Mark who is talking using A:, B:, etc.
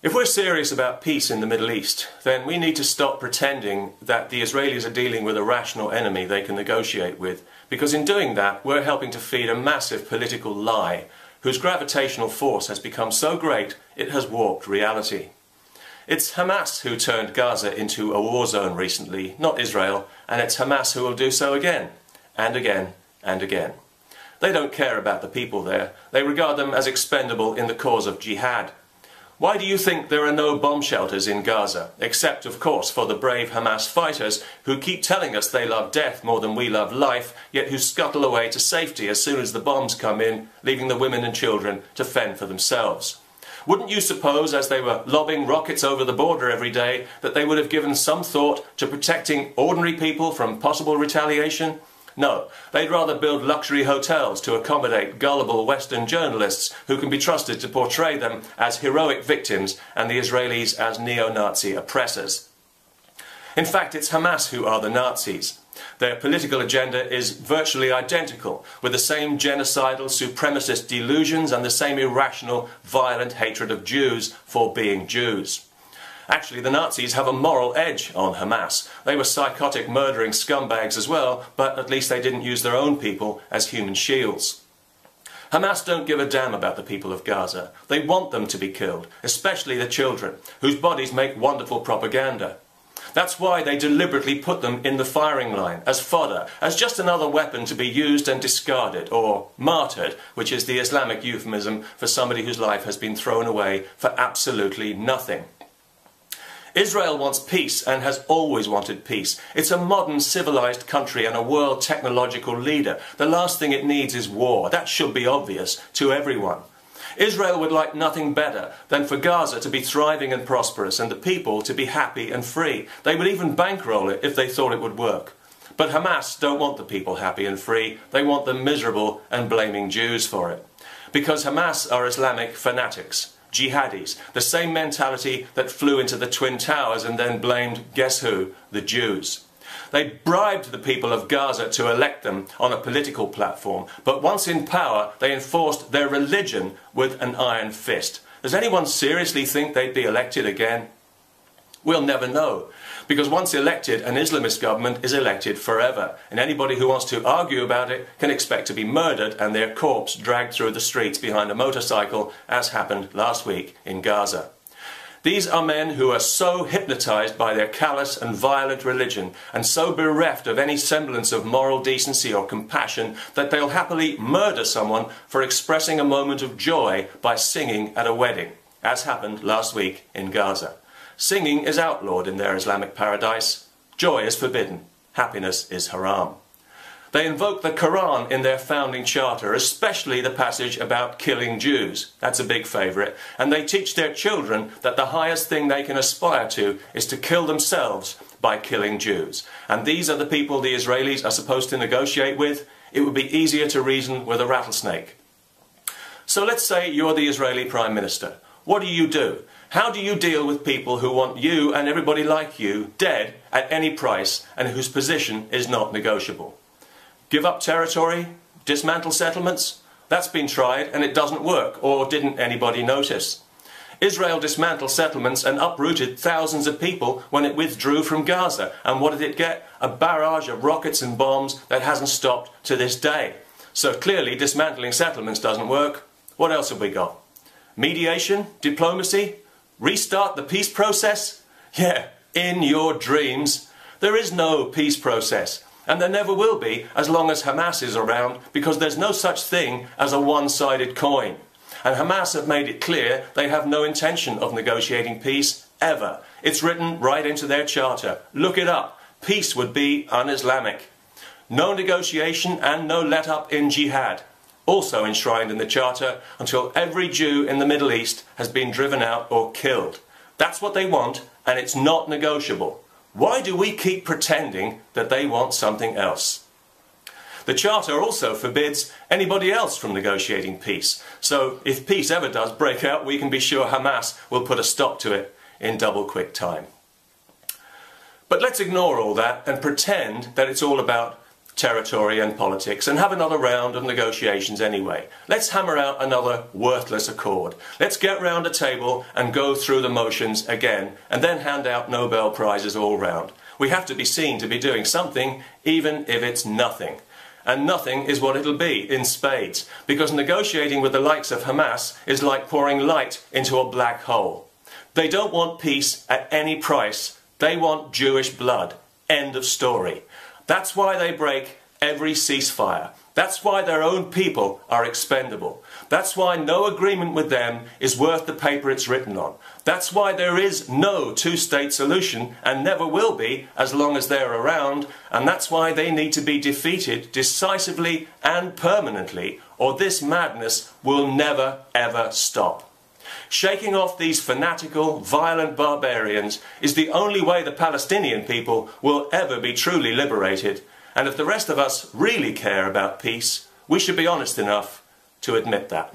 A: If we're serious about peace in the Middle East, then we need to stop pretending that the Israelis are dealing with a rational enemy they can negotiate with, because in doing that, we're helping to feed a massive political lie whose gravitational force has become so great it has warped reality. It's Hamas who turned Gaza into a war zone recently, not Israel, and it's Hamas who will do so again, and again, and again. They don't care about the people there. They regard them as expendable in the cause of jihad. Why do you think there are no bomb shelters in Gaza, except, of course, for the brave Hamas fighters who keep telling us they love death more than we love life, yet who scuttle away to safety as soon as the bombs come in, leaving the women and children to fend for themselves? Wouldn't you suppose, as they were lobbing rockets over the border every day, that they would have given some thought to protecting ordinary people from possible retaliation? No, they'd rather build luxury hotels to accommodate gullible Western journalists who can be trusted to portray them as heroic victims and the Israelis as neo-Nazi oppressors. In fact, it's Hamas who are the Nazis. Their political agenda is virtually identical, with the same genocidal, supremacist delusions and the same irrational, violent hatred of Jews for being Jews. Actually, the Nazis have a moral edge on Hamas. They were psychotic, murdering scumbags as well, but at least they didn't use their own people as human shields. Hamas don't give a damn about the people of Gaza. They want them to be killed, especially the children, whose bodies make wonderful propaganda. That's why they deliberately put them in the firing line, as fodder, as just another weapon to be used and discarded, or martyred, which is the Islamic euphemism for somebody whose life has been thrown away for absolutely nothing. Israel wants peace and has always wanted peace. It's a modern civilized country and a world technological leader. The last thing it needs is war. That should be obvious to everyone. Israel would like nothing better than for Gaza to be thriving and prosperous and the people to be happy and free. They would even bankroll it if they thought it would work. But Hamas don't want the people happy and free. They want them miserable and blaming Jews for it. Because Hamas are Islamic fanatics. Jihadis, the same mentality that flew into the Twin Towers and then blamed, guess who, the Jews. They bribed the people of Gaza to elect them on a political platform, but once in power, they enforced their religion with an iron fist. Does anyone seriously think they'd be elected again? We'll never know, because once elected, an Islamist government is elected forever, and anybody who wants to argue about it can expect to be murdered and their corpse dragged through the streets behind a motorcycle, as happened last week in Gaza. These are men who are so hypnotized by their callous and violent religion, and so bereft of any semblance of moral decency or compassion, that they'll happily murder someone for expressing a moment of joy by singing at a wedding, as happened last week in Gaza. Singing is outlawed in their Islamic paradise. Joy is forbidden. Happiness is haram. They invoke the Quran in their founding charter, especially the passage about killing Jews. That's a big favourite. And they teach their children that the highest thing they can aspire to is to kill themselves by killing Jews. And these are the people the Israelis are supposed to negotiate with. It would be easier to reason with a rattlesnake. So let's say you're the Israeli Prime Minister. What do? How do you deal with people who want you and everybody like you dead at any price and whose position is not negotiable? Give up territory? Dismantle settlements? That's been tried and it doesn't work, or didn't anybody notice? Israel dismantled settlements and uprooted thousands of people when it withdrew from Gaza. And what did it get? A barrage of rockets and bombs that hasn't stopped to this day. So clearly dismantling settlements doesn't work. What else have we got? Mediation? Diplomacy? Restart the peace process? Yeah, in your dreams. There is no peace process. And there never will be as long as Hamas is around, because there's no such thing as a one-sided coin. And Hamas have made it clear they have no intention of negotiating peace, ever. It's written right into their charter. Look it up. Peace would be un-Islamic. No negotiation and no let-up in jihad. Also enshrined in the charter, until every Jew in the Middle East has been driven out or killed. That's what they want, and it's not negotiable. Why do we keep pretending that they want something else? The Charter also forbids anybody else from negotiating peace. So if peace ever does break out, we can be sure Hamas will put a stop to it in double quick time. But let's ignore all that and pretend that it's all about territory and politics and have another round of negotiations anyway. Let's hammer out another worthless accord. Let's get round a table and go through the motions again and then hand out Nobel Prizes all round. We have to be seen to be doing something, even if it's nothing. And nothing is what it'll be in spades, because negotiating with the likes of Hamas is like pouring light into a black hole. They don't want peace at any price. They want Jewish blood. End of story. That's why they break every ceasefire. That's why their own people are expendable. That's why no agreement with them is worth the paper it's written on. That's why there is no two-state solution and never will be as long as they're around. And that's why they need to be defeated decisively and permanently, or this madness will never ever stop. Shaking off these fanatical, violent barbarians is the only way the Palestinian people will ever be truly liberated. And if the rest of us really care about peace, we should be honest enough to admit that.